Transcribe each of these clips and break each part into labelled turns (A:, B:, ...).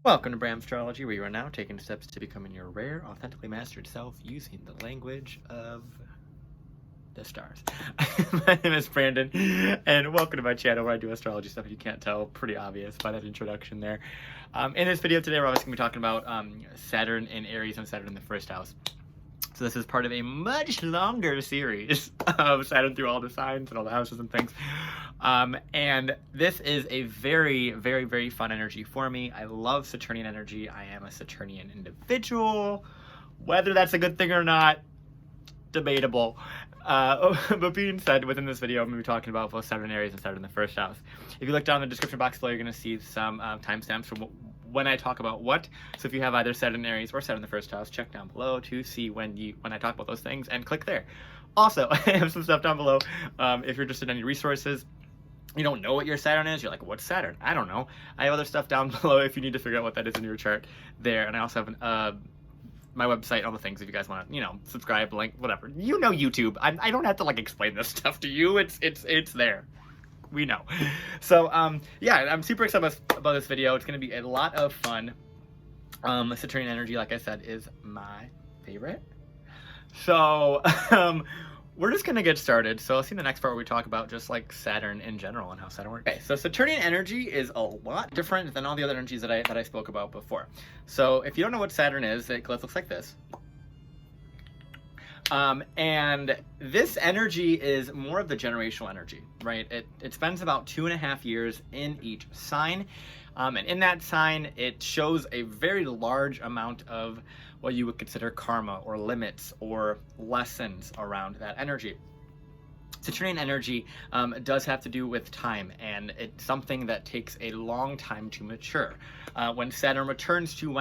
A: Welcome to Bram Astrology, where you are now taking steps to becoming your rare, authentically mastered self using the language of the stars. My name is Brandon, and welcome to my channel where I do astrology stuff. If you can't tell, pretty obvious by that introduction there. In this video today, we're obviously going to be talking about Saturn in Aries and Saturn in the first house. So this is part of a much longer series of Saturn through all the signs and all the houses and things. And this is a very, very, very fun energy for me. I love Saturnian energy. I am a Saturnian individual. Whether that's a good thing or not, debatable. But being said, within this video, I'm going to be talking about both Saturn in Aries and Saturn in the first house. If you look down in the description box below, you're going to see some timestamps from when I talk about what. So if you have either Saturn in Aries or Saturn in the first house, check down below to see when I talk about those things and click there. Also, I have some stuff down below. If you're interested in any resources, you don't know what your Saturn is, you're like, what's Saturn? I don't know. I have other stuff down below if you need to figure out what that is in your chart there. And I also have my website, all the things if you guys want to, subscribe, link, whatever. You know YouTube. I don't have to explain this stuff to you. It's there. We know. So yeah, I'm super excited about this video. It's going to be a lot of fun. Saturnian energy, like I said, is my favorite. So we're just going to get started. So I'll see in the next part where we talk about just Saturn in general and how Saturn works. Okay, so Saturnian energy is a lot different than all the other energies that I spoke about before. So if you don't know what Saturn is, it looks like this. And this energy is more of the generational energy, right? It spends about 2.5 years in each sign. And in that sign, it shows a very large amount of what you would consider karma or limits or lessons around that energy. Saturnian energy does have to do with time, and it's something that takes a long time to mature. When Saturn returns to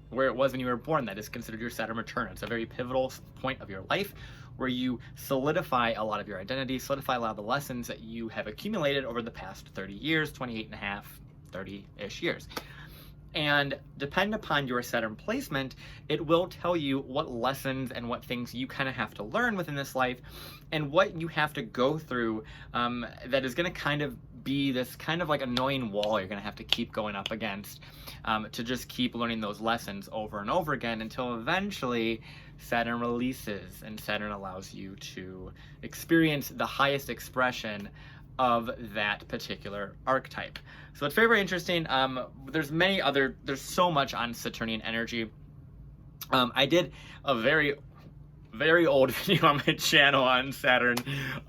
A: where it was when you were born, that is considered your Saturn return. It's a very pivotal point of your life where you solidify a lot of your identity, solidify a lot of the lessons that you have accumulated over the past 30 years, 28.5, 30-ish years. And depending upon your Saturn placement, it will tell you what lessons and what things you kind of have to learn within this life and what you have to go through that is going to kind of be this kind of annoying wall you're going to have to keep going up against to just keep learning those lessons over and over again until eventually Saturn releases and Saturn allows you to experience the highest expression of that particular archetype. So it's very, very interesting. There's so much on Saturnian energy. I did a very, very old video on my channel on Saturn.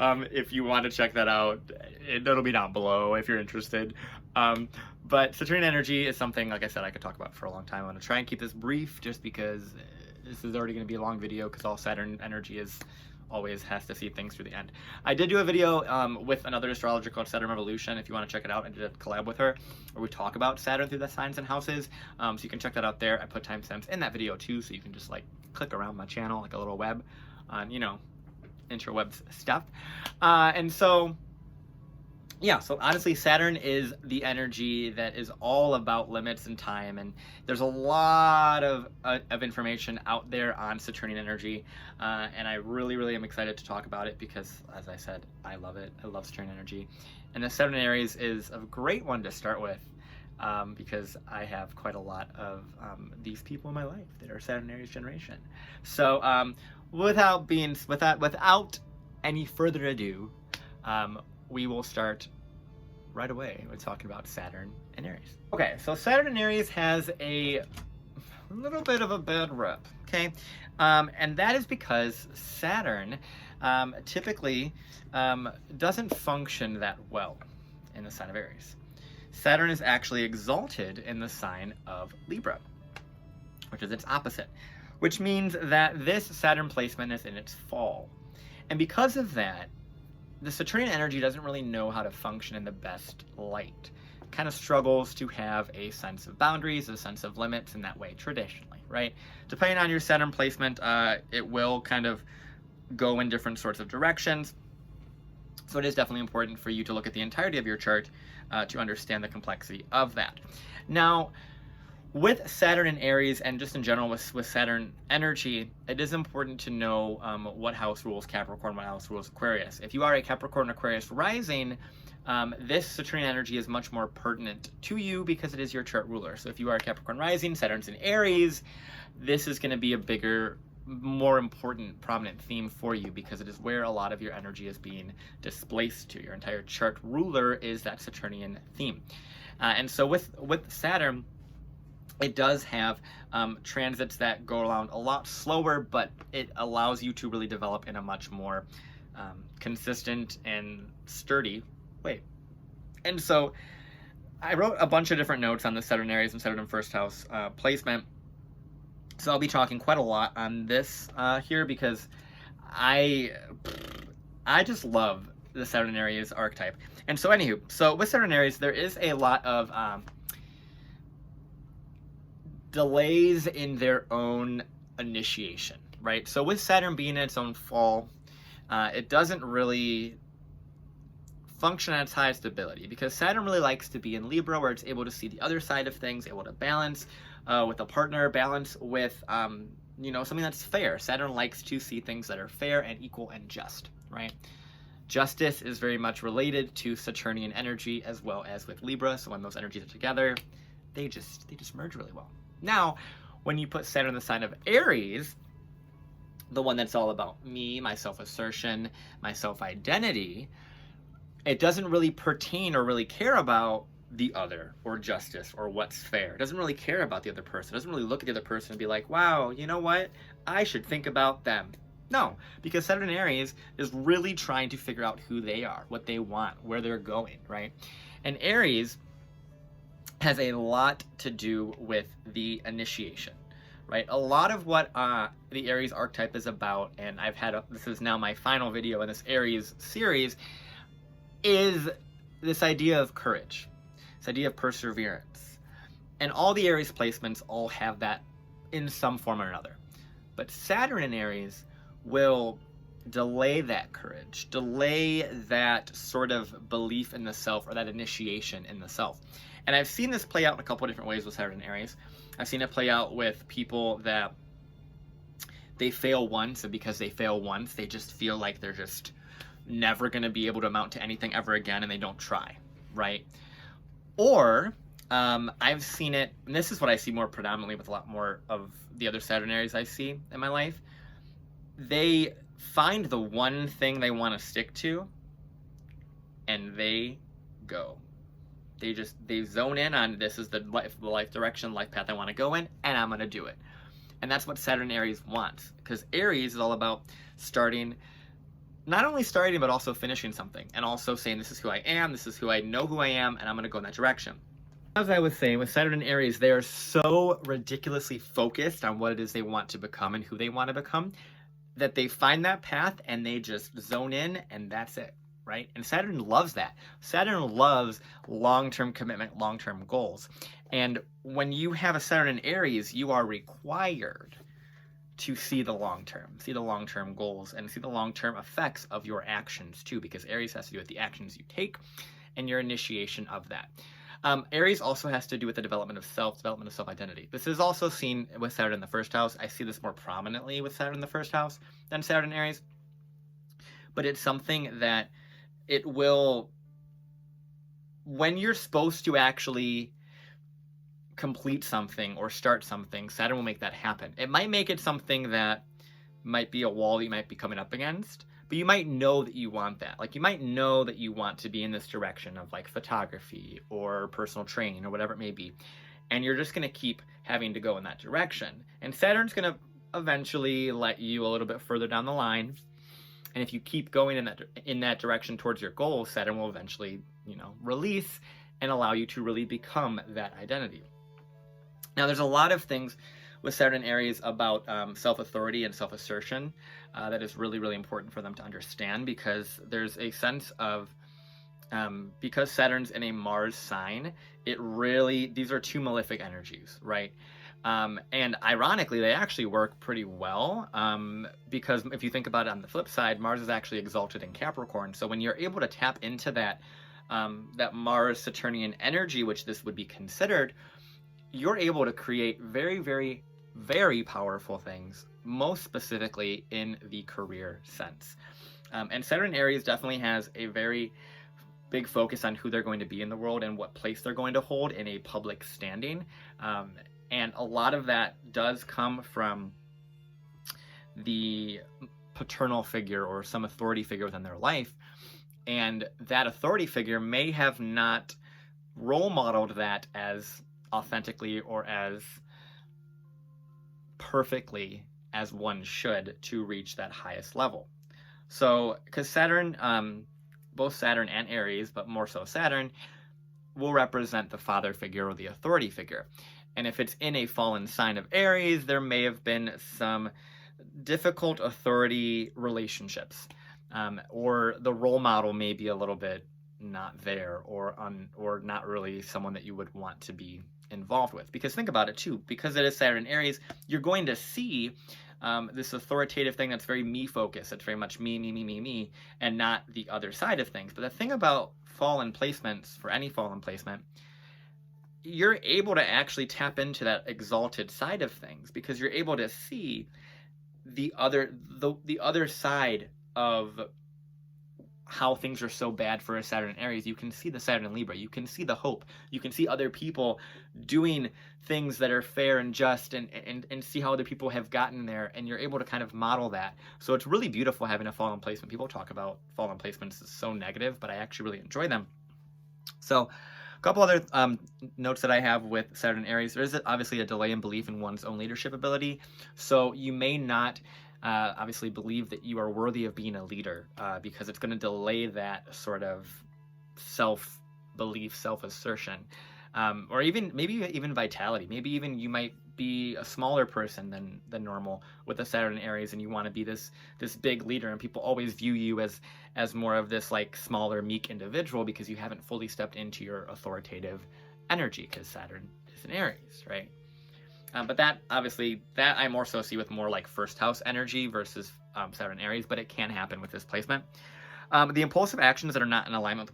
A: If you want to check that out, it'll be down below if you're interested. But Saturnian energy is something, like I said, I could talk about for a long time. I'm going to try and keep this brief just because this is already going to be a long video because all Saturn energy always has to see things through the end. I did do a video with another astrologer called Saturn Revolution. If you want to check it out, I did a collab with her where we talk about Saturn through the signs and houses. So you can check that out there. I put timestamps in that video too, so you can just click around my channel like a little web on, interwebs stuff. And so yeah, so honestly, Saturn is the energy that is all about limits and time, and there's a lot of information out there on Saturnian energy, and I really, really am excited to talk about it because, as I said, I love it. I love Saturnian energy, and the Saturn in Aries is a great one to start with because I have quite a lot of these people in my life that are Saturn Aries generation. So without any further ado, we will start right away. We're talking about Saturn and Aries. Okay, so Saturn and Aries has a little bit of a bad rep, okay? And that is because Saturn typically doesn't function that well in the sign of Aries. Saturn is actually exalted in the sign of Libra, which is its opposite, which means that this Saturn placement is in its fall. And because of that, the Saturnian energy doesn't really know how to function in the best light. It kind of struggles to have a sense of boundaries, a sense of limits in that way traditionally, right? Depending on your Saturn placement, it will kind of go in different sorts of directions. So it is definitely important for you to look at the entirety of your chart to understand the complexity of that. Now, with Saturn and Aries, and just in general with Saturn energy, it is important to know what house rules Capricorn, what house rules Aquarius. If you are a Capricorn Aquarius rising, this Saturnian energy is much more pertinent to you because it is your chart ruler. So if you are Capricorn rising, Saturn's in Aries, this is going to be a bigger, more important, prominent theme for you because it is where a lot of your energy is being displaced to. Your entire chart ruler is that Saturnian theme. And so with Saturn, it does have transits that go around a lot slower, but it allows you to really develop in a much more consistent and sturdy way. And so I wrote a bunch of different notes on the Saturn Aries and Saturn first house placement. So I'll be talking quite a lot on this here because I just love the Saturn Aries archetype. And so anywho, so with Saturn Aries, there is a lot of delays in their own initiation, right? So with Saturn being in its own fall, it doesn't really function at its highest ability because Saturn really likes to be in Libra where it's able to see the other side of things, able to balance with a partner, balance with something that's fair. Saturn likes to see things that are fair and equal and just, right? Justice is very much related to Saturnian energy as well as with Libra. So when those energies are together, they just merge really well. Now, when you put Saturn in the sign of Aries, the one that's all about me, my self-assertion, my self-identity, it doesn't really pertain or really care about the other or justice or what's fair. It doesn't really care about the other person. It doesn't really look at the other person and be like, wow, you know what? I should think about them. No, because Saturn Aries is really trying to figure out who they are, what they want, where they're going, right? And Aries has a lot to do with the initiation, right? A lot of what the Aries archetype is about, and this is now my final video in this Aries series, is this idea of courage, this idea of perseverance. And all the Aries placements all have that in some form or another. But Saturn in Aries will delay that courage, delay that sort of belief in the self or that initiation in the self. And I've seen this play out in a couple of different ways with Saturn in Aries. I've seen it play out with people that they fail once, and because they fail once, they just feel like they're just never going to be able to amount to anything ever again, and they don't try, right? Or I've seen it, and this is what I see more predominantly with a lot more of the other Saturn Aries I see in my life. They find the one thing they want to stick to, and they go. They zone in on, this is the life direction, life path I want to go in, and I'm going to do it. And that's what Saturn Aries wants, because Aries is all about starting, not only starting, but also finishing something, and also saying, this is who I am, this is who I know who I am, and I'm going to go in that direction. As I was saying, with Saturn and Aries, they are so ridiculously focused on what it is they want to become and who they want to become, that they find that path and they just zone in, and that's it, right? And Saturn loves that. Saturn loves long-term commitment, long-term goals. And when you have a Saturn in Aries, you are required to see the long-term goals, and see the long-term effects of your actions too, because Aries has to do with the actions you take and your initiation of that. Aries also has to do with the development of self-identity. This is also seen with Saturn in the first house. I see this more prominently with Saturn in the first house than Saturn in Aries. But it's something that it will, when you're supposed to actually complete something or start something, Saturn will make that happen. It might make it something that might be a wall that you might be coming up against, but you might know that you want that. Like, you might know that you want to be in this direction of like photography or personal training or whatever it may be. And you're just going to keep having to go in that direction. And Saturn's going to eventually let you a little bit further down the line. And if you keep going in that direction towards your goal, Saturn will eventually, release and allow you to really become that identity. Now, there's a lot of things with Saturn Aries about self-authority and self-assertion that is really, really important for them to understand, because there's a sense of, because Saturn's in a Mars sign, these are two malefic energies, right? And ironically, they actually work pretty well, because if you think about it on the flip side, Mars is actually exalted in Capricorn. So when you're able to tap into that Mars Saturnian energy, which this would be considered, you're able to create very, very, very powerful things, most specifically in the career sense. And Saturn Aries definitely has a very big focus on who they're going to be in the world and what place they're going to hold in a public standing. And a lot of that does come from the paternal figure or some authority figure within their life. And that authority figure may have not role modeled that as authentically or as perfectly as one should to reach that highest level. So, because Saturn, both Saturn and Aries, but more so Saturn, will represent the father figure or the authority figure. And if it's in a fallen sign of Aries, there may have been some difficult authority relationships, or the role model may be a little bit not there, or not really someone that you would want to be involved with. Because think about it too, because it is Saturn and Aries, you're going to see this authoritative thing that's very me focused. It's very much me, and not the other side of things. But the thing about fallen placements, for any fallen placement, you're able to actually tap into that exalted side of things, because you're able to see the other side of how things are so bad for a Saturn and Aries. You can see the Saturn and Libra. You can see the hope. You can see other people doing things that are fair and just, and see how other people have gotten there, and you're able to kind of model that. So it's really beautiful having a fallen placement. People talk about fallen placements as so negative, but I actually really enjoy them. So a couple other notes that I have with Saturn and Aries. There is obviously a delay in belief in one's own leadership ability. So you may not obviously believe that you are worthy of being a leader, because it's going to delay that sort of self-belief, self-assertion, or maybe even vitality. Maybe even you might be a smaller person than normal with a Saturn and Aries, and you want to be this big leader, and people always view you as more of this like smaller, meek individual, because you haven't fully stepped into your authoritative energy, because Saturn is an Aries, right? But that obviously, that I more so see with more like first house energy versus Saturn Aries, but it can happen with this placement. The impulsive actions that are not in alignment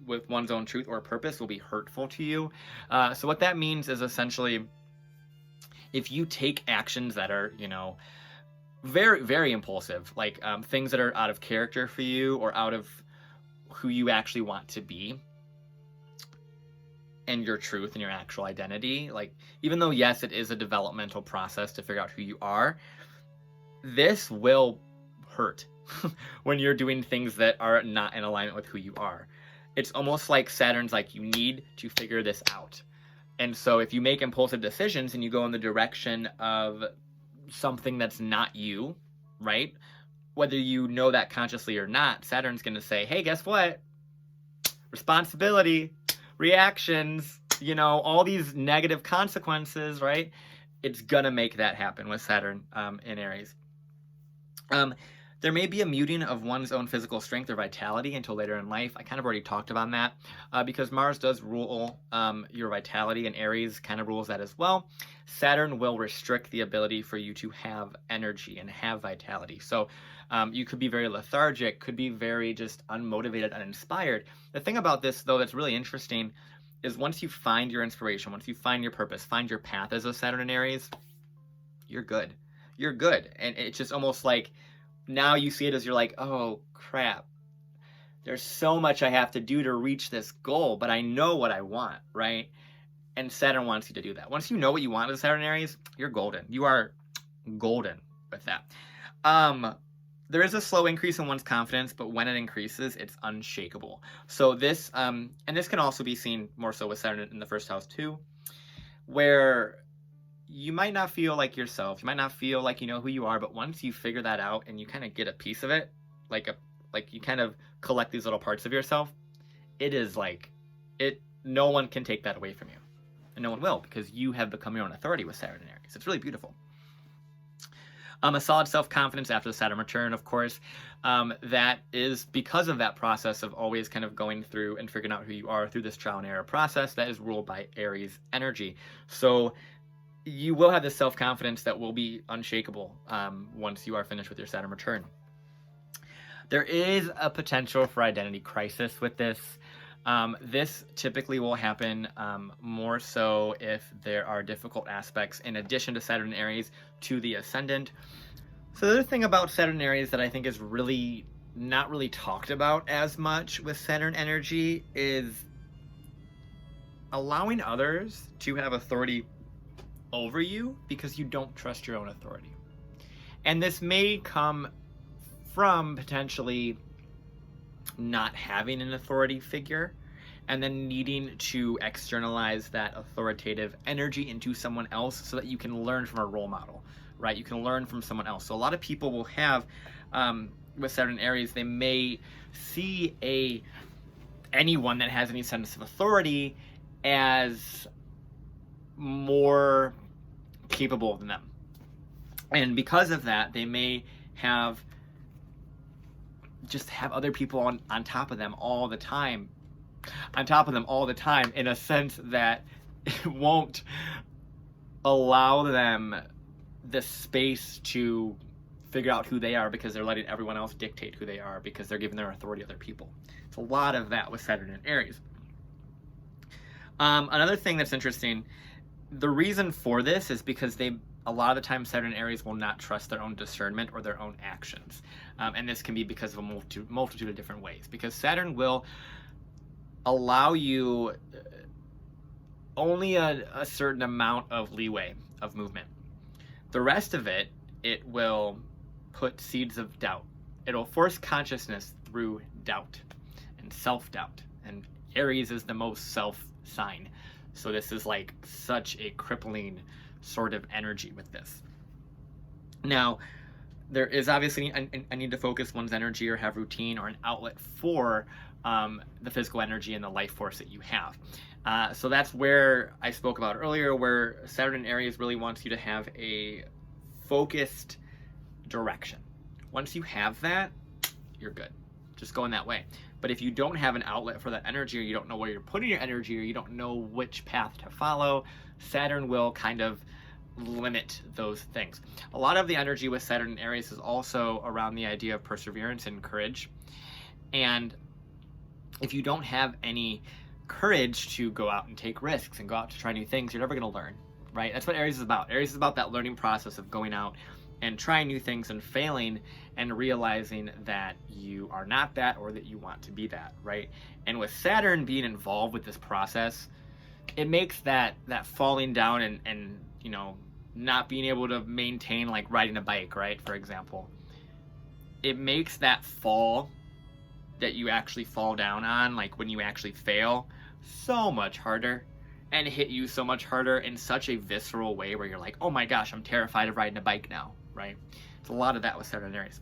A: with one's own truth or purpose will be hurtful to you. So what that means is essentially, if you take actions that are, very, very impulsive, like things that are out of character for you or out of who you actually want to be, and your truth and your actual identity, like, even though yes, it is a developmental process to figure out who you are, this will hurt when you're doing things that are not in alignment with who you are. It's almost like Saturn's like, you need to figure this out. And so if you make impulsive decisions and you go in the direction of something that's not you, right, whether you know that consciously or not, Saturn's going to say, hey, guess what, responsibility, reactions, all these negative consequences, right? It's gonna make that happen with Saturn in Aries. There may be a muting of one's own physical strength or vitality until later in life. I kind of already talked about that, because Mars does rule your vitality, and Aries kind of rules that as well. Saturn will restrict the ability for you to have energy and have vitality. So you could be very lethargic, could be very just unmotivated, uninspired. The thing about this, though, that's really interesting is once you find your inspiration, once you find your purpose, find your path as a Saturn and Aries, you're good. You're good. And it's just almost like now you see it as you're like, oh, crap. There's so much I have to do to reach this goal, but I know what I want, right? And Saturn wants you to do that. Once you know what you want as a Saturn and Aries, you're golden. You are golden with that. There is a slow increase in one's confidence, but when it increases, it's unshakable. So this, and this can also be seen more so with Saturn in the first house too, where you might not feel like yourself. You might not feel like you know who you are, but once you figure that out and you kind of get a piece of it, like you kind of collect these little parts of yourself, it is like, no one can take that away from you. And no one will, because you have become your own authority with Saturn and Aries. It's really beautiful. A solid self-confidence after the Saturn return, of course, that is because of that process of always kind of going through and figuring out who you are through this trial and error process that is ruled by Aries energy. So you will have this self-confidence that will be unshakable once you are finished with your Saturn return. There is a potential for identity crisis with this. This typically will happen more so if there are difficult aspects in addition to Saturn and Aries to the ascendant. So the other thing about Saturn and Aries that I think is really not really talked about as much with Saturn energy is allowing others to have authority over you because you don't trust your own authority. And this may come from potentially not having an authority figure and then needing to externalize that authoritative energy into someone else so that you can learn from a role model, right? You can learn from someone else. So a lot of people will have, with Saturn Aries, they may see anyone that has any sense of authority as more capable than them. And because of that, they may have other people on top of them all the time, in a sense that it won't allow them the space to figure out who they are because they're letting everyone else dictate who they are because they're giving their authority to other people. It's a lot of that with Saturn and Aries. Another thing that's interesting, the reason for this is because a lot of the time Saturn and Aries will not trust their own discernment or their own actions. And this can be because of a multitude of different ways. Because Saturn will allow you only a certain amount of leeway of movement. The rest of it will put seeds of doubt. It'll force consciousness through doubt and self-doubt. And Aries is the most self sign. So this is like such a crippling sort of energy with this. Now, there is obviously a need to focus one's energy or have routine or an outlet for the physical energy and the life force that you have. So that's where I spoke about earlier, where Saturn in Aries really wants you to have a focused direction. Once you have that, you're good. Just go in that way. But if you don't have an outlet for that energy, or you don't know where you're putting your energy, or you don't know which path to follow, Saturn will kind of limit those things. A lot of the energy with Saturn in Aries is also around the idea of perseverance and courage. And if you don't have any courage to go out and take risks and go out to try new things, you're never going to learn, right? That's what Aries is about. Aries is about that learning process of going out and trying new things and failing and realizing that you are not that or that you want to be that, right? And with Saturn being involved with this process, it makes that falling down and you know, not being able to maintain, like riding a bike, right, for example, it makes that fall that you actually fall down on, like when you actually fail, so much harder and hit you so much harder in such a visceral way where you're like, oh my gosh, I'm terrified of riding a bike now, right? It's a lot of that with Saturn and Aries.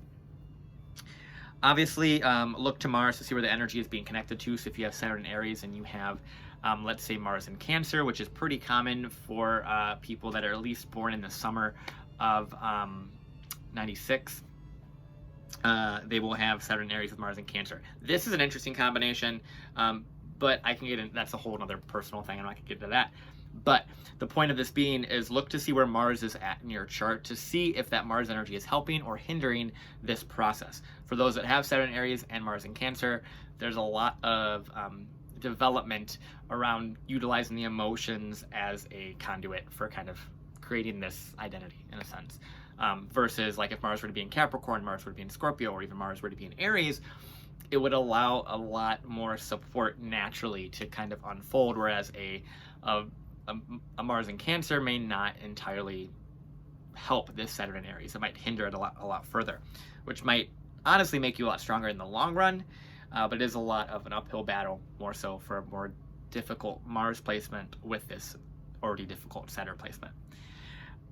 A: Obviously, look to Mars to see where the energy is being connected to. So if you have Saturn and Aries and you have, let's say, Mars in Cancer, which is pretty common for people that are at least born in the summer of 96, they will have Saturn and Aries with Mars in Cancer. This is an interesting combination, but I can get in, that's a whole other personal thing. I'm not going to get into that. But the point of this being is look to see where Mars is at in your chart to see if that Mars energy is helping or hindering this process. For those that have Saturn Aries and Mars in Cancer, there's a lot of development around utilizing the emotions as a conduit for kind of creating this identity in a sense. Versus like if Mars were to be in Capricorn, Mars were to be in Scorpio, or even Mars were to be in Aries, it would allow a lot more support naturally to kind of unfold, whereas a Mars in Cancer may not entirely help this Saturn in Aries. It might hinder it a lot further, which might honestly make you a lot stronger in the long run, but it is a lot of an uphill battle, more so for a more difficult Mars placement with this already difficult Saturn placement.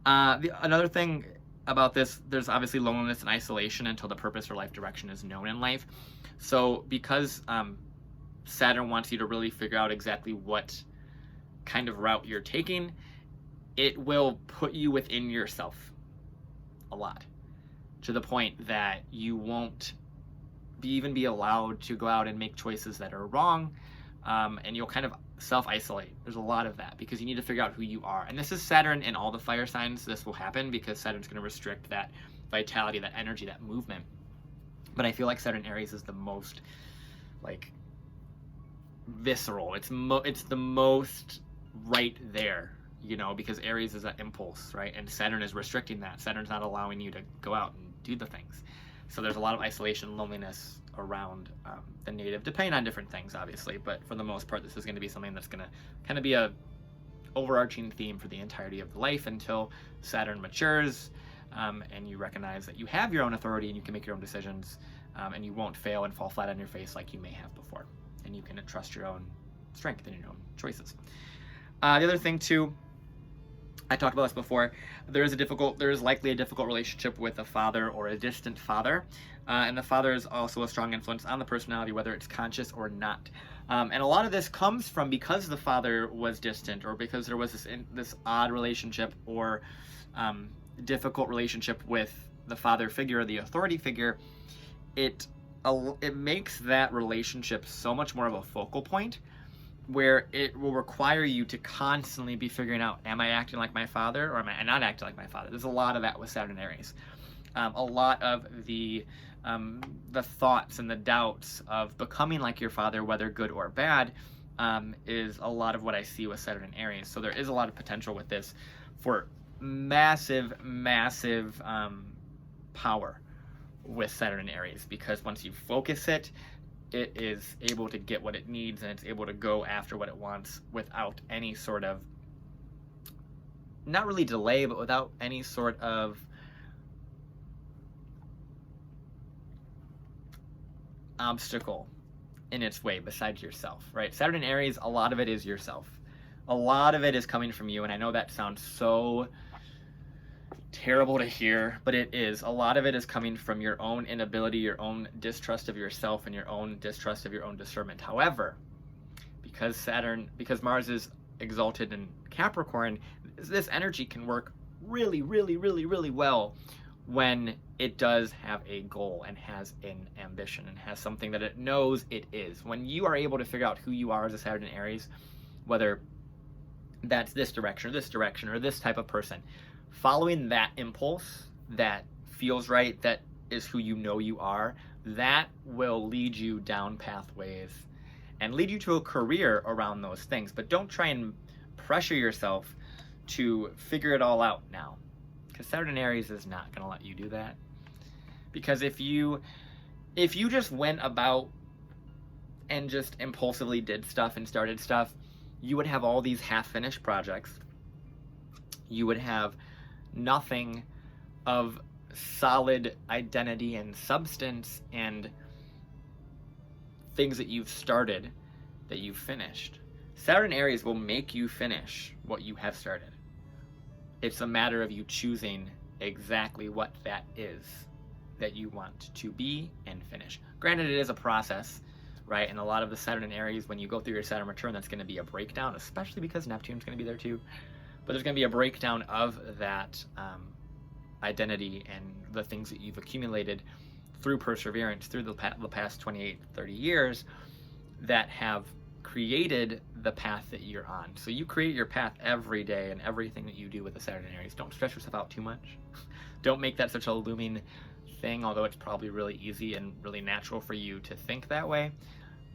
A: Another thing about this, there's obviously loneliness and isolation until the purpose or life direction is known in life. So because Saturn wants you to really figure out exactly what kind of route you're taking, it will put you within yourself a lot, to the point that you won't even be allowed to go out and make choices that are wrong, and you'll kind of self-isolate. There's a lot of that because you need to figure out who you are. And this is Saturn in all the fire signs. This will happen because Saturn's going to restrict that vitality, that energy, that movement. But I feel like Saturn Aries is the most like visceral. It's the most right there, you know, because Aries is that impulse, right? And Saturn is restricting that. Saturn's not allowing you to go out and do the things. So there's a lot of isolation, loneliness around the native, depending on different things, obviously. But for the most part, this is going to be something that's going to kind of be a overarching theme for the entirety of the life until Saturn matures, and you recognize that you have your own authority and you can make your own decisions, and you won't fail and fall flat on your face like you may have before. And you can trust your own strength and your own choices. The other thing too, I talked about this before, there is likely a difficult relationship with a father or a distant father, and the father is also a strong influence on the personality, whether it's conscious or not. And a lot of this comes from because the father was distant, or because there was this odd relationship or difficult relationship with the father figure or the authority figure. It makes that relationship so much more of a focal point, where it will require you to constantly be figuring out, am I acting like my father or am I not acting like my father? There's a lot of that with Saturn Aries. A lot of the thoughts and the doubts of becoming like your father, whether good or bad, is a lot of what I see with Saturn and Aries. So there is a lot of potential with this for massive power with Saturn and Aries, because once you focus it, it is able to get what it needs, and it's able to go after what it wants without any sort of, not really delay, but without any sort of obstacle in its way besides yourself, right? Saturn and Aries, a lot of it is yourself. A lot of it is coming from you, and I know that sounds so terrible to hear, but it is. A lot of it is coming from your own inability, your own distrust of yourself, and your own distrust of your own discernment. However, because Mars is exalted in Capricorn, this energy can work really well when it does have a goal and has an ambition and has something that it knows it is. When you are able to figure out who you are as a Saturn and Aries, whether that's this direction or this type of person, following that impulse that feels right, that is who you know you are, that will lead you down pathways and lead you to a career around those things. But don't try and pressure yourself to figure it all out now, because Saturn and Aries is not going to let you do that. Because if you just went about and just impulsively did stuff and started stuff, you would have all these half-finished projects. You would have nothing of solid identity and substance and things that you've started that you've finished. Saturn Aries will make you finish what you have started. It's a matter of you choosing exactly what that is that you want to be and finish. Granted, it is a process, right? And a lot of the Saturn and Aries, when you go through your Saturn return, that's going to be a breakdown, especially because Neptune's going to be there too. But there's going to be a breakdown of that identity and the things that you've accumulated through perseverance, through the past 28, 30 years that have created the path that you're on. So you create your path every day and everything that you do with the Saturn and Aries. Don't stress yourself out too much. Don't make that such a looming thing, although it's probably really easy and really natural for you to think that way.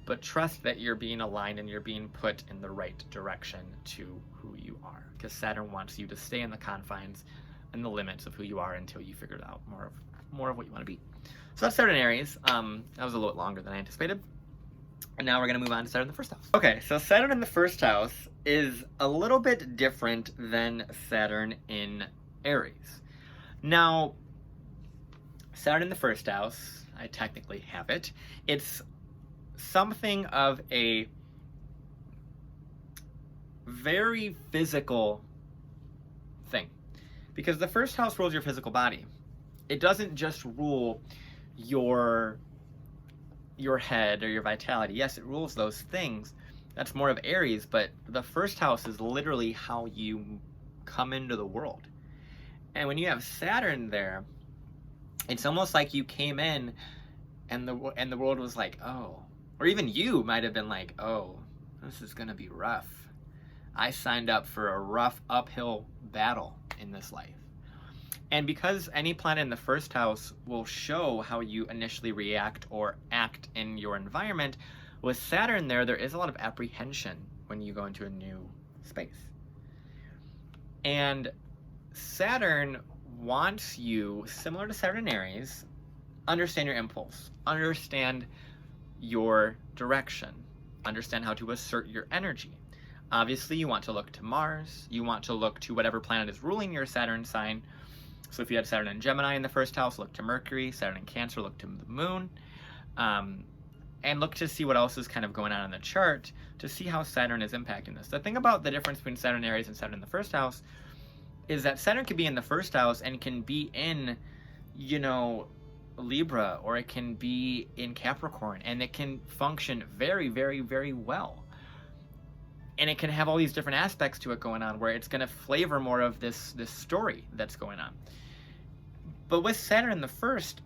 A: But trust that you're being aligned and you're being put in the right direction to who you are. Because Saturn wants you to stay in the confines and the limits of who you are until you figure out more of what you want to be. So that's Saturn and Aries. That was a little bit longer than I anticipated. And now we're going to move on to Saturn in the first house. Okay, so Saturn in the first house is a little bit different than Saturn in Aries. Now, Saturn in the first house, I technically have it. It's something of a very physical thing, because the first house rules your physical body. It doesn't just rule your head or your vitality. Yes, it rules those things. That's more of Aries, but the first house is literally how you come into the world. And when you have Saturn there, it's almost like you came in and the world was like, oh, or even you might have been like, oh, this is gonna be rough. I signed up for a rough uphill battle in this life. And because any planet in the first house will show how you initially react or act in your environment, with Saturn there is a lot of apprehension when you go into a new space. And Saturn wants you, similar to Saturn and Aries, understand your impulse, understand your direction, understand how to assert your energy. Obviously, you want to look to Mars, you want to look to whatever planet is ruling your Saturn sign. So if you had Saturn in Gemini in the first house, look to Mercury. Saturn in Cancer, look to the moon. And look to see what else is kind of going on in the chart to see how Saturn is impacting this. The thing about the difference between Saturn Aries and Saturn in the first house is that Saturn can be in the first house and can be in, you know, Libra, or it can be in Capricorn, and it can function very, very, very well. And it can have all these different aspects to it going on where it's going to flavor more of this story that's going on. But with Saturn in the first,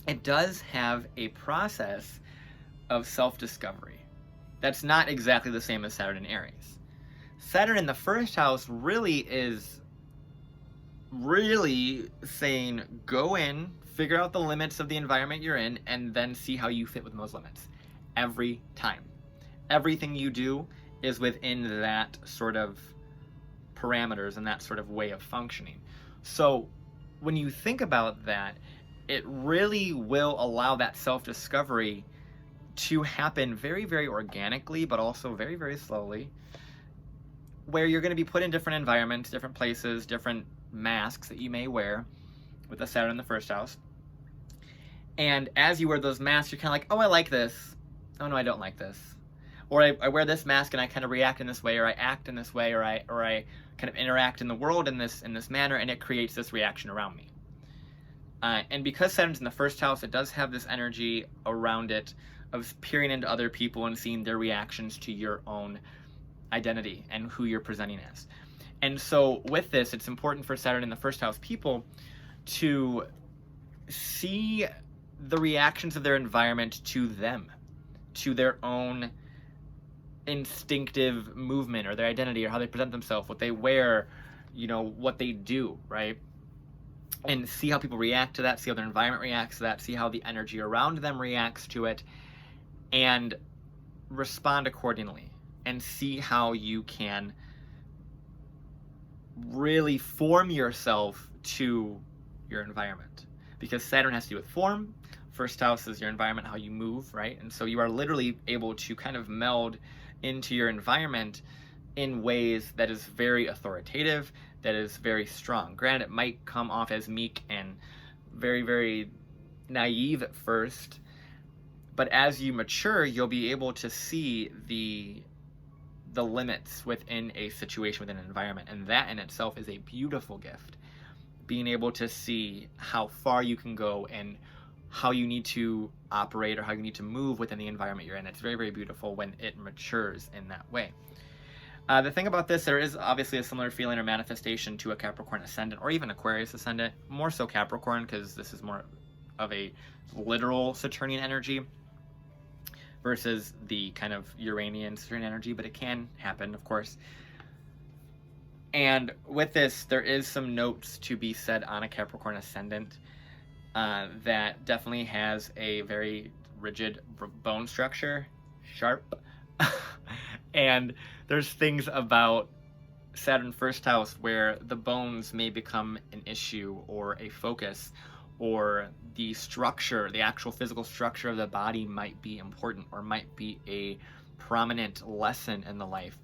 A: it does have a process of self-discovery. That's not exactly the same as Saturn in Aries. Saturn in the first house really is saying, go in, figure out the limits of the environment you're in, and then see how you fit within those limits. Every time. Everything you do is within that sort of parameters and that sort of way of functioning. So when you think about that, it really will allow that self-discovery to happen very, very organically, but also very, very slowly, where you're going to be put in different environments, different places, different masks that you may wear with the Saturn in the first house. And as you wear those masks, you're kind of like, oh, I like this. Oh, no, I don't like this. Or I wear this mask and I kind of react in this way, or I act in this way, or I kind of interact in the world in this manner, and it creates this reaction around me. And because Saturn's in the first house, it does have this energy around it of peering into other people and seeing their reactions to your own identity and who you're presenting as. And so with this, it's important for Saturn in the first house people to see the reactions of their environment to them, to their own instinctive movement or their identity or how they present themselves, what they wear, you know, what they do, right? And see how people react to that, see how their environment reacts to that, see how the energy around them reacts to it, and respond accordingly, and see how you can really form yourself to your environment. Because Saturn has to do with form. First house is your environment, how you move, right? And so you are literally able to kind of meld into your environment in ways that is very authoritative, that is very strong. Granted, it might come off as meek and very, very naive at first, but as you mature, you'll be able to see the limits within a situation, within an environment, and that in itself is a beautiful gift. Being able to see how far you can go and how you need to operate or how you need to move within the environment you're in. It's very, very beautiful when it matures in that way. The thing about this, there is obviously a similar feeling or manifestation to a Capricorn ascendant or even Aquarius ascendant, more so Capricorn because this is more of a literal Saturnian energy versus the kind of Uranian Saturnian energy, but it can happen, of course. And with this, there is some notes to be said on a Capricorn ascendant that definitely has a very rigid bone structure, sharp. And there's things about Saturn first house where the bones may become an issue or a focus, or the structure, the actual physical structure of the body might be important or might be a prominent lesson in the life.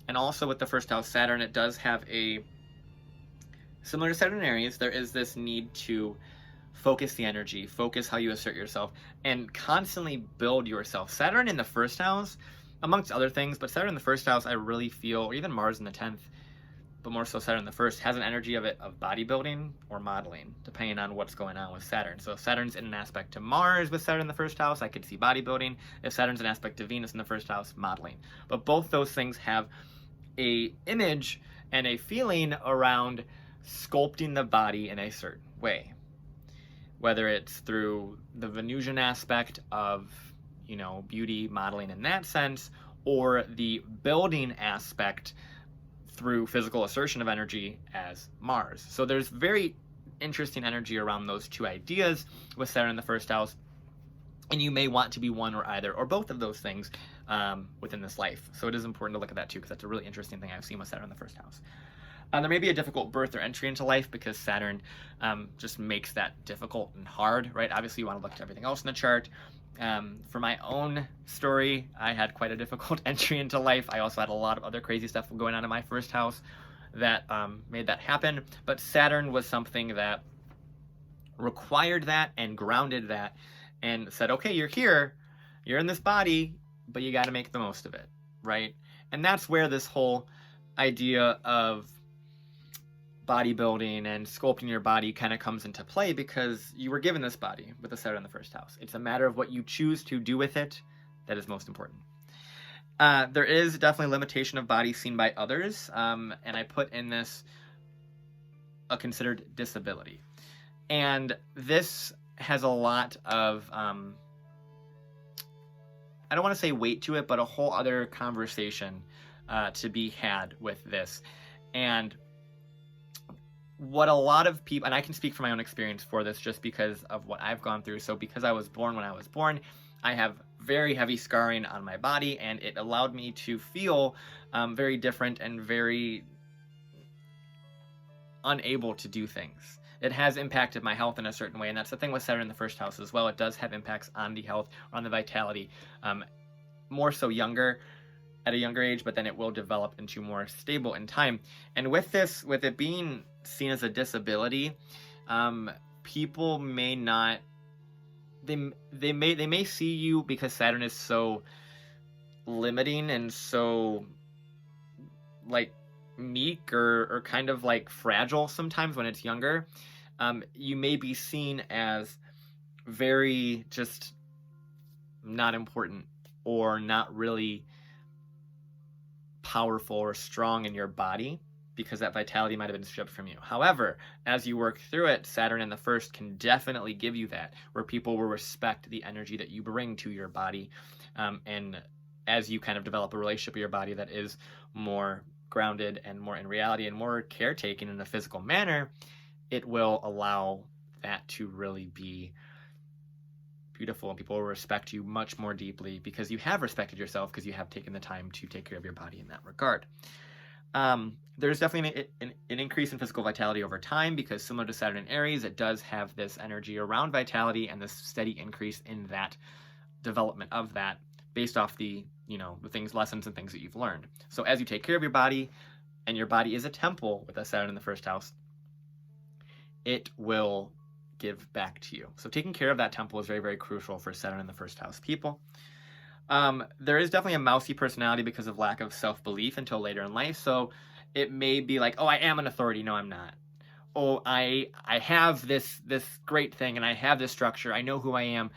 A: And also with the first house Saturn, it does have a, similar to Saturn in Aries, there is this need to focus the energy, focus how you assert yourself, and constantly build yourself. Saturn in the first house, amongst other things, but Saturn in the first house, I really feel, or even Mars in the 10th, but more so Saturn in the first, has an energy of bodybuilding or modeling, depending on what's going on with Saturn. So if Saturn's in an aspect to Mars with Saturn in the first house, I could see bodybuilding. If Saturn's an aspect to Venus in the first house, modeling. But both those things have a image and a feeling around sculpting the body in a certain way. Whether it's through the Venusian aspect of, you know, beauty, modeling in that sense, or the building aspect through physical assertion of energy as Mars. So there's very interesting energy around those two ideas with Saturn in the first house, and you may want to be one or either or both of those things within this life. So it is important to look at that too, because that's a really interesting thing I've seen with Saturn in the first house. There may be a difficult birth or entry into life because Saturn just makes that difficult and hard, right? Obviously, you want to look to everything else in the chart. For my own story, I had quite a difficult entry into life. I also had a lot of other crazy stuff going on in my first house that made that happen. But Saturn was something that required that and grounded that and said, okay, you're here, you're in this body, but you got to make the most of it, right? And that's where this whole idea of bodybuilding and sculpting your body kind of comes into play, because you were given this body with the Saturn in the first house. It's a matter of what you choose to do with it that is most important. There is definitely limitation of body seen by others, and I put in this a considered disability. And this has a lot of, I don't want to say weight to it, but a whole other conversation to be had with this. And what a lot of people, and I can speak from my own experience for this just because of what I've gone through. So because I was born when I was born, I have very heavy scarring on my body, and it allowed me to feel very different and very unable to do things. It has impacted my health in a certain way, and that's the thing with Saturn in the first house as well. It does have impacts on the health, on the vitality, more so at a younger age, but then it will develop into more stable in time. And with this, with it being seen as a disability, people may not, they may see you, because Saturn is so limiting and so like meek or kind of like fragile sometimes when it's younger. You may be seen as very just not important or not really powerful or strong in your body, because that vitality might have been stripped from you. However, as you work through it, Saturn in the first can definitely give you that, where people will respect the energy that you bring to your body. And as you kind of develop a relationship with your body that is more grounded and more in reality and more caretaking in a physical manner, it will allow that to really be beautiful, and people will respect you much more deeply because you have respected yourself, because you have taken the time to take care of your body in that regard. There's definitely an increase in physical vitality over time, because similar to Saturn in Aries, it does have this energy around vitality and this steady increase in that development of that based off the lessons and things that you've learned. So as you take care of your body, and your body is a temple with a Saturn in the first house, it will give back to you. So taking care of that temple is very, very crucial for Saturn in the first house people. There is definitely a mousy personality because of lack of self-belief until later in life. So it may be like, oh, I am an authority. No, I'm not. Oh, I have this great thing, and I have this structure. I know who I am.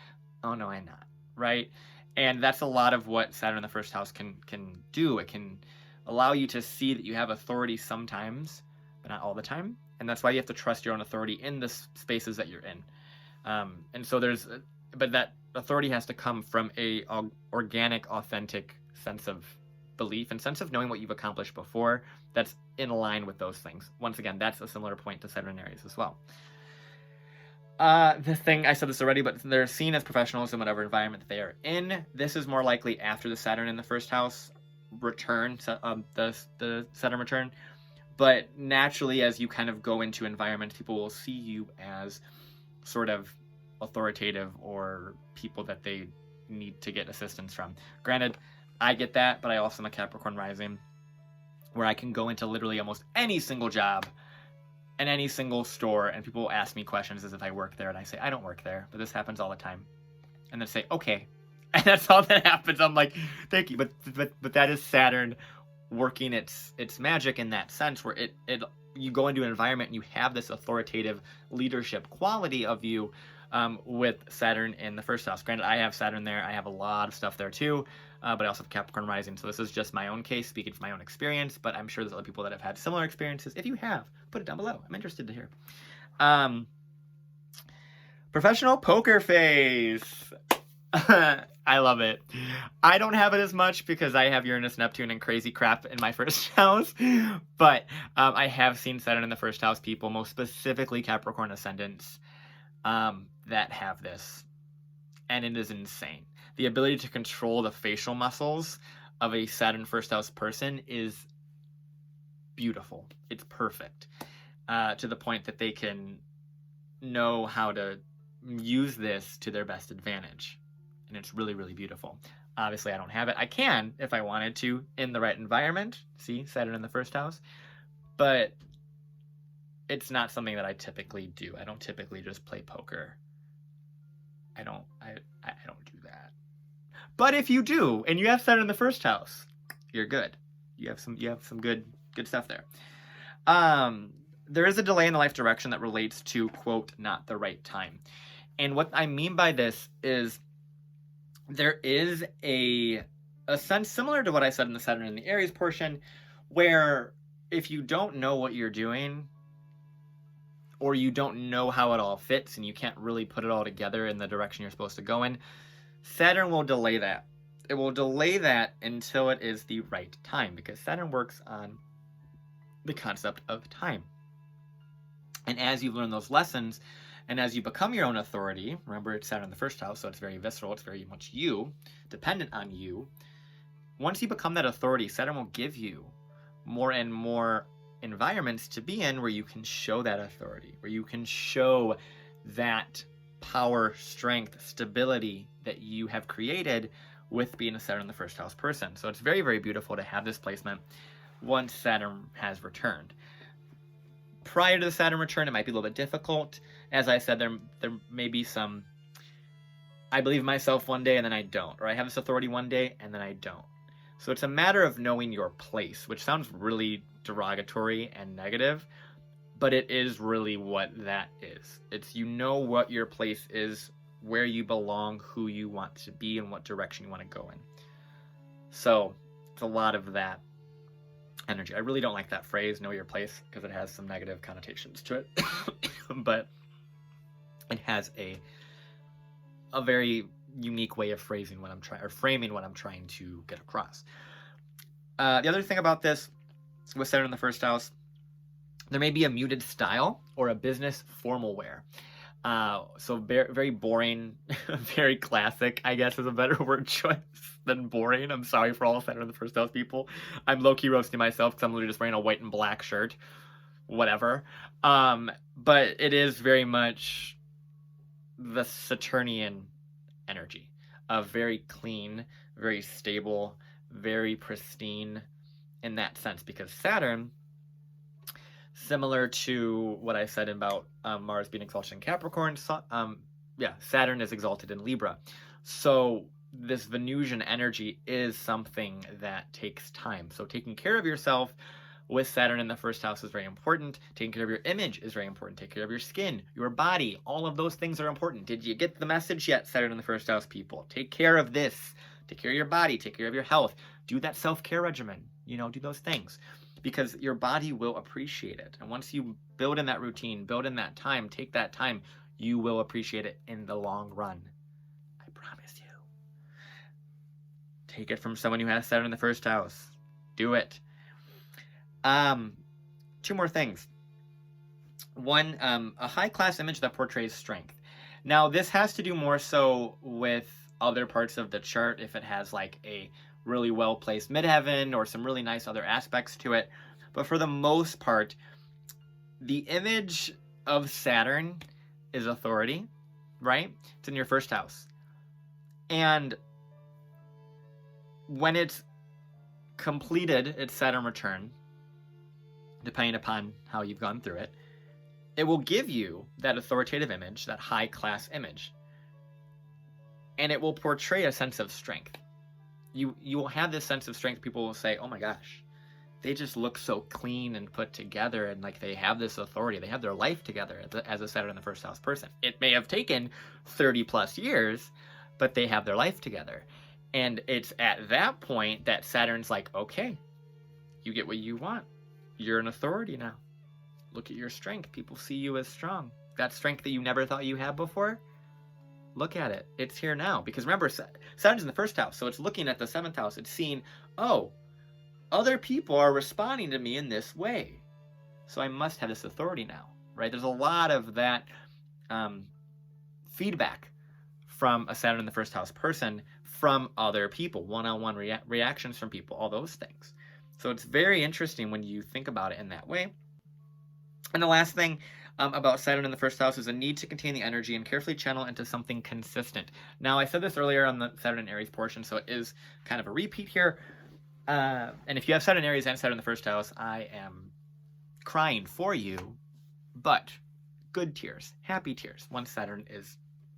A: Oh, no, I'm not. Right? And that's a lot of what Saturn in the first house can do. It can allow you to see that you have authority sometimes, but not all the time. And that's why you have to trust your own authority in the spaces that you're in. And so but that authority has to come from a organic, authentic sense of belief and sense of knowing what you've accomplished before that's in line with those things. Once again, that's a similar point to Saturn Aries as well. The thing, I said this already, but they're seen as professionals in whatever environment they are in. This is more likely after the Saturn in the first house return, the Saturn return. But naturally, as you kind of go into environments, people will see you as sort of authoritative or people that they need to get assistance from. Granted, I get that, but I also am a Capricorn rising, where I can go into literally almost any single job and any single store, and people will ask me questions as if I work there, and I say, I don't work there, but this happens all the time. And they say, okay. And that's all that happens. I'm like, thank you. But that is Saturn working its magic in that sense, where you go into an environment and you have this authoritative leadership quality of you with Saturn in the first house. Granted, I have Saturn there. I have a lot of stuff there too, but I also have Capricorn rising. So this is just my own case, speaking from my own experience, but I'm sure there's other people that have had similar experiences. If you have, put it down below. I'm interested to hear. Professional poker face. I love it. I don't have it as much because I have Uranus, Neptune, and crazy crap in my first house. But I have seen Saturn in the first house people, most specifically Capricorn ascendants, that have this. And it is insane. The ability to control the facial muscles of a Saturn first house person is beautiful. It's perfect, to the point that they can know how to use this to their best advantage. And it's really, really beautiful. Obviously, I don't have it. I can, if I wanted to, in the right environment. See, Saturn in the first house. But it's not something that I typically do. I don't typically just play poker. I don't do that. But if you do, and you have Saturn in the first house, you're good. You have some good stuff there. There is a delay in the life direction that relates to, quote, not the right time. And what I mean by this is there is a sense similar to what I said in the Saturn and the Aries portion, where if you don't know what you're doing, or you don't know how it all fits and you can't really put it all together in the direction you're supposed to go in, Saturn will delay that. It will delay that until it is the right time, because Saturn works on the concept of time. And as you learn those lessons, and as you become your own authority, remember it's Saturn in the first house, so it's very visceral, it's very much you, dependent on you. Once you become that authority, Saturn will give you more and more environments to be in where you can show that authority, where you can show that power, strength, stability that you have created with being a Saturn in the first house person. So it's very, very beautiful to have this placement once Saturn has returned. Prior to the Saturn return, it might be a little bit difficult. As I said, there may be some, I believe myself one day and then I don't, or I have this authority one day and then I don't. So it's a matter of knowing your place, which sounds really derogatory and negative, but it is really what that is. It's, you know what your place is, where you belong, who you want to be, and what direction you want to go in. So it's a lot of that energy. I really don't like that phrase, know your place, because it has some negative connotations to it. But it has a very unique way of framing what I'm trying to get across. The other thing about this with Saturn in the first house, there may be a muted style or a business formal wear. So very boring, very classic, I guess is a better word choice than boring. I'm sorry for all Saturn in the first house people. I'm low-key roasting myself because I'm literally just wearing a white and black shirt. Whatever. But it is very much the Saturnian energy of very clean, very stable, very pristine in that sense, because Saturn, similar to what I said about Mars being exalted in Capricorn, Saturn is exalted in Libra. So this Venusian energy is something that takes time. So taking care of yourself with Saturn in the first house is very important. Taking care of your image is very important. Take care of your skin, your body. All of those things are important. Did you get the message yet, Saturn in the first house people? Take care of this. Take care of your body. Take care of your health. Do that self-care regimen. Do those things, because your body will appreciate it. And once you build in that routine, build in that time, take that time, you will appreciate it in the long run. I promise you. Take it from someone who has Saturn in the first house. Do it. Two more things. One, a high-class image that portrays strength. Now, this has to do more so with other parts of the chart, if it has like a really well-placed midheaven or some really nice other aspects to it. But for the most part, the image of Saturn is authority, right? It's in your first house. And when it's completed its Saturn return, depending upon how you've gone through it, it will give you that authoritative image, that high-class image. And it will portray a sense of strength. You will have this sense of strength. People will say, oh my gosh, they just look so clean and put together, and like they have this authority. They have their life together as a Saturn in the first house person. It may have taken 30 plus years, but they have their life together. And it's at that point that Saturn's like, okay, you get what you want. You're an authority now. Look at your strength. People see you as strong. That strength that you never thought you had before, look at it. It's here now. Because remember, Saturn's in the first house, so it's looking at the seventh house. It's seeing, oh, other people are responding to me in this way, so I must have this authority now, right? There's a lot of that feedback from a Saturn in the first house person from other people, one-on-one reactions from people, all those things. So it's very interesting when you think about it in that way. And the last thing about Saturn in the first house is a need to contain the energy and carefully channel into something consistent. Now, I said this earlier on the Saturn and Aries portion, so it is kind of a repeat here. And if you have Saturn, Aries, and Saturn in the first house, I am crying for you, but good tears, happy tears, once Saturn is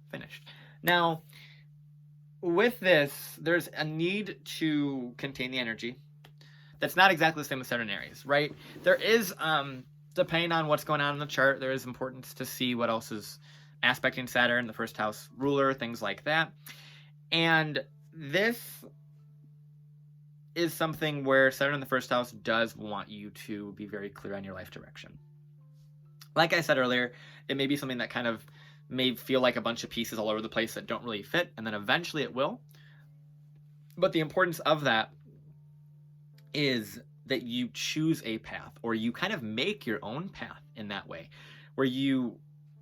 A: finished. Now, with this, there's a need to contain the energy. That's not exactly the same as Saturn and Aries, right? There is, depending on what's going on in the chart, there is importance to see what else is aspecting Saturn, the first house ruler, things like that. And this is something where Saturn in the first house does want you to be very clear on your life direction. Like I said earlier, it may be something that kind of may feel like a bunch of pieces all over the place that don't really fit, and then eventually it will. But the importance of that is that you choose a path, or you kind of make your own path in that way, where you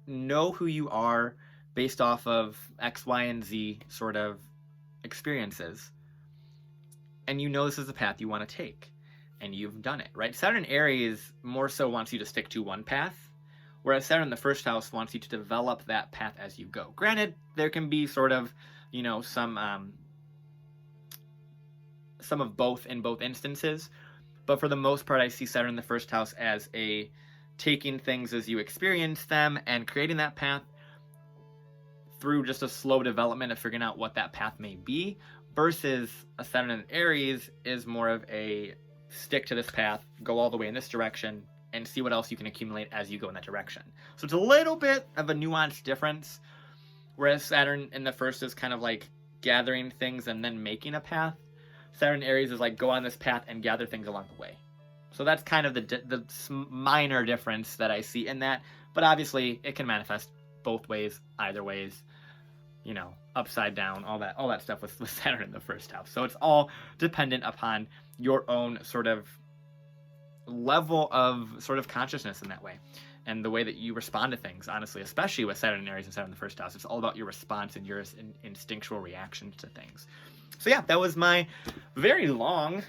A: know who you are based off of X, Y, and Z sort of experiences, and you know this is the path you want to take, and you've done it, right? Saturn Aries more so wants you to stick to one path, whereas Saturn in the first house wants you to develop that path as you go. Granted, there can be sort of, you know, some of both in both instances, but for the most part, I see Saturn in the first house as a taking things as you experience them and creating that path through just a slow development of figuring out what that path may be, versus a Saturn in Aries is more of a stick to this path, go all the way in this direction, and see what else you can accumulate as you go in that direction. So it's a little bit of a nuanced difference, whereas Saturn in the first is kind of like gathering things and then making a path. Saturn Aries is like go on this path and gather things along the way. So that's kind of the minor difference that I see in that. But obviously, it can manifest both ways, either ways, you know, upside down, all that stuff with Saturn in the first house. So it's all dependent upon your own sort of level of sort of consciousness in that way, and the way that you respond to things, honestly, especially with Saturn and Aries and Saturn in the first house. It's all about your response and your instinctual reactions to things. So yeah, that was my very long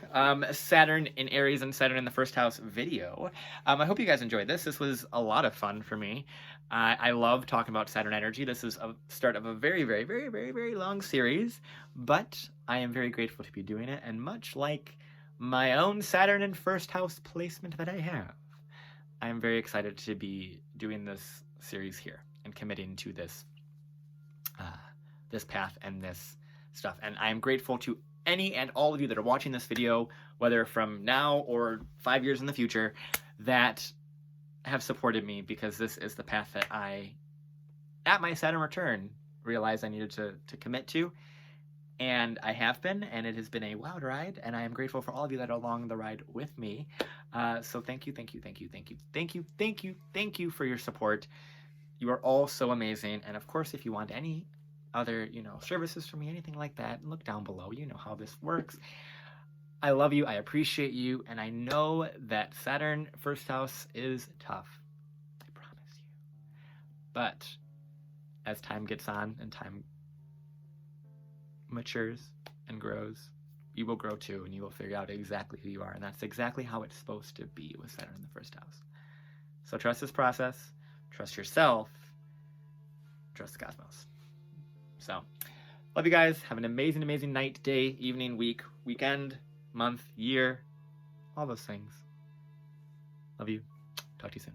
A: Saturn in Aries and Saturn in the first house video. I hope you guys enjoyed this. This was a lot of fun for me. I love talking about Saturn energy. This is a start of a very, very, very, very, very long series, but I am very grateful to be doing it, and much like my own Saturn in first house placement that I have, I am very excited to be doing this series here and committing to this this path and this stuff. And I am grateful to any and all of you that are watching this video, whether from now or 5 years in the future, that have supported me, because this is the path that I, at my Saturn return, realized I needed to commit to. And I have been, and it has been a wild ride, and I am grateful for all of you that are along the ride with me. So thank you, thank you, thank you, thank you, thank you, thank you, thank you for your support. You are all so amazing. And of course, if you want any other, you know, services from me, anything like that, look down below. You know how this works. I love you, I appreciate you, and I know that Saturn first house is tough. I promise you. But as time gets on and time matures and grows, you will grow too, and you will figure out exactly who you are. And that's exactly how it's supposed to be with Saturn in the first house. So trust this process, trust yourself, trust the cosmos. So love you guys. Have an amazing, amazing night, day, evening, week, weekend, month, year, all those things. Love you. Talk to you soon.